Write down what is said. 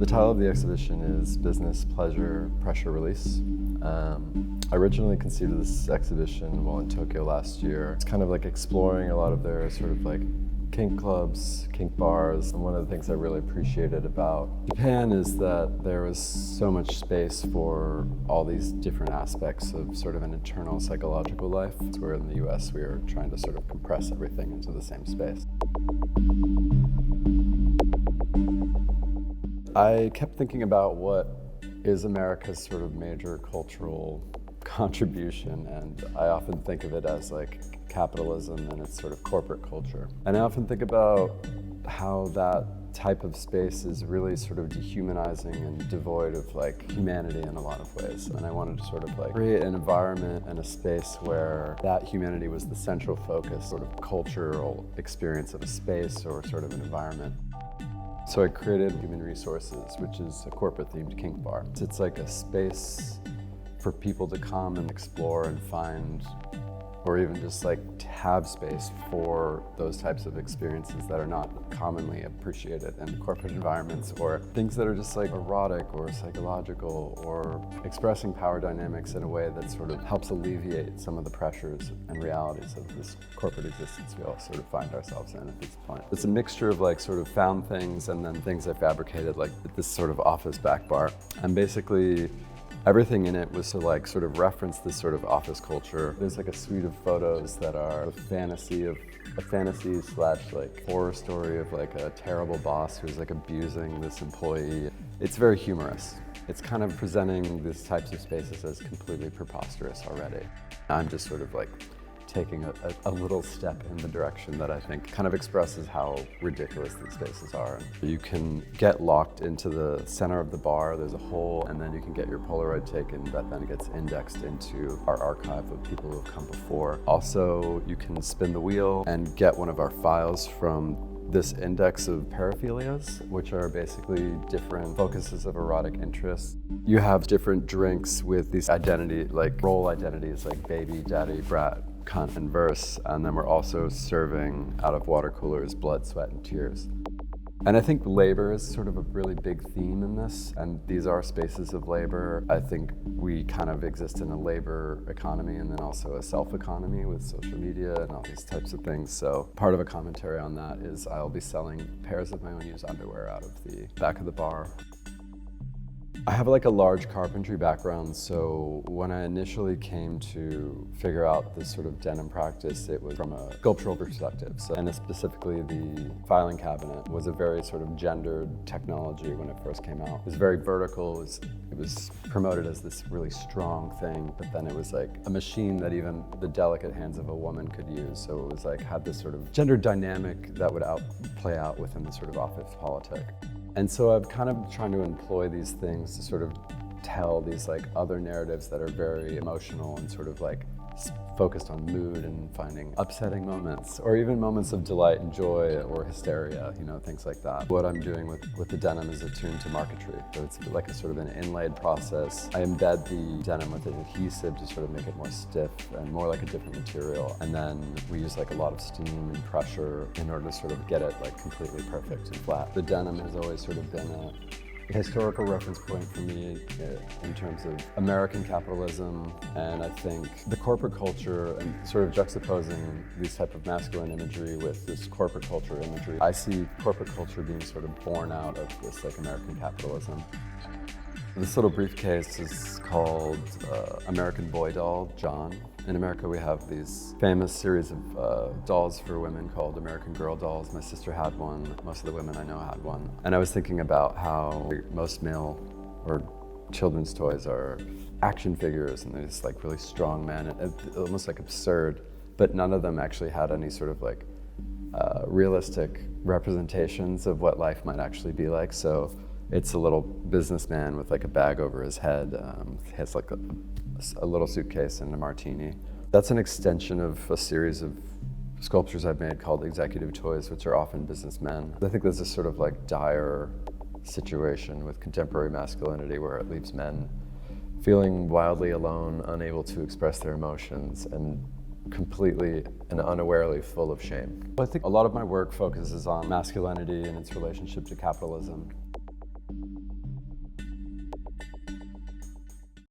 The title of the exhibition is Business, Pleasure, Pressure, Release. I originally conceived of this exhibition while in Tokyo last year. It's kind of like exploring a lot of their sort of like kink clubs, kink bars. And one of the things I really appreciated about Japan is that there was so much space for all these different aspects of sort of an internal psychological life. Where in the US we are trying to sort of compress everything into the same space. I kept thinking about what is America's sort of major cultural contribution, and I often think of it as like capitalism and its sort of corporate culture. And I often think about how that type of space is really sort of dehumanizing and devoid of like humanity in a lot of ways. And I wanted to sort of like create an environment and a space where that humanity was the central focus, sort of cultural experience of a space or sort of an environment. So I created Human Resources, which is a corporate-themed kink bar. It's like a space for people to come and explore and find, or even just like to have space for those types of experiences that are not commonly appreciated in corporate environments, or things that are just like erotic or psychological, or expressing power dynamics in a way that sort of helps alleviate some of the pressures and realities of this corporate existence we all sort of find ourselves in at this point. It's a mixture of like sort of found things and then things I fabricated, like this sort of office back bar. And basically everything in it was to like sort of reference this sort of office culture. There's like a suite of photos that are a fantasy slash like horror story of like a terrible boss who's like abusing this employee. It's very humorous. It's kind of presenting these types of spaces as completely preposterous already. I'm just sort of like taking a little step in the direction that I think kind of expresses how ridiculous these spaces are. You can get locked into the center of the bar, there's a hole, and then you can get your Polaroid taken that then gets indexed into our archive of people who have come before. Also, you can spin the wheel and get one of our files from this index of paraphilias, which are basically different focuses of erotic interest. You have different drinks with these identity, like role identities, like baby, daddy, brat, cunt, and verse, and then we're also serving out of water coolers blood, sweat, and tears. And I think labor is sort of a really big theme in this, and these are spaces of labor. I think we kind of exist in a labor economy and then also a self-economy with social media and all these types of things. So part of a commentary on that is I'll be selling pairs of my own used underwear out of the back of the bar. I have like a large carpentry background, so when I initially came to figure out this sort of denim practice, it was from a sculptural perspective. And specifically the filing cabinet was a very sort of gendered technology when it first came out. It was very vertical, it was promoted as this really strong thing, but then it was like a machine that even the delicate hands of a woman could use. So it was like, had this sort of gender dynamic that would play out within the sort of office politic. And so I'm kind of trying to employ these things to sort of tell these like other narratives that are very emotional and sort of like focused on mood and finding upsetting moments, or even moments of delight and joy or hysteria, you know, things like that. What I'm doing with the denim is attuned to marquetry. So it's like a sort of an inlaid process. I embed the denim with an adhesive to sort of make it more stiff and more like a different material. And then we use like a lot of steam and pressure in order to sort of get it like completely perfect and flat. The denim has always sort of been a historical reference point for me in terms of American capitalism, and I think the corporate culture and sort of juxtaposing these type of masculine imagery with this corporate culture imagery. I see corporate culture being sort of born out of this like American capitalism. This little briefcase is called American Boy Doll, John. In America, we have these famous series of dolls for women called American Girl dolls. My sister had one. Most of the women I know had one. And I was thinking about how most male or children's toys are action figures, and they're just like really strong men, and almost like absurd, but none of them actually had any sort of like realistic representations of what life might actually be like. So it's a little businessman with like a bag over his head. He has like a little suitcase and a martini. That's an extension of a series of sculptures I've made called executive toys, which are often businessmen. I think there's this sort of like dire situation with contemporary masculinity where it leaves men feeling wildly alone, unable to express their emotions, and completely and unawarely full of shame. I think a lot of my work focuses on masculinity and its relationship to capitalism.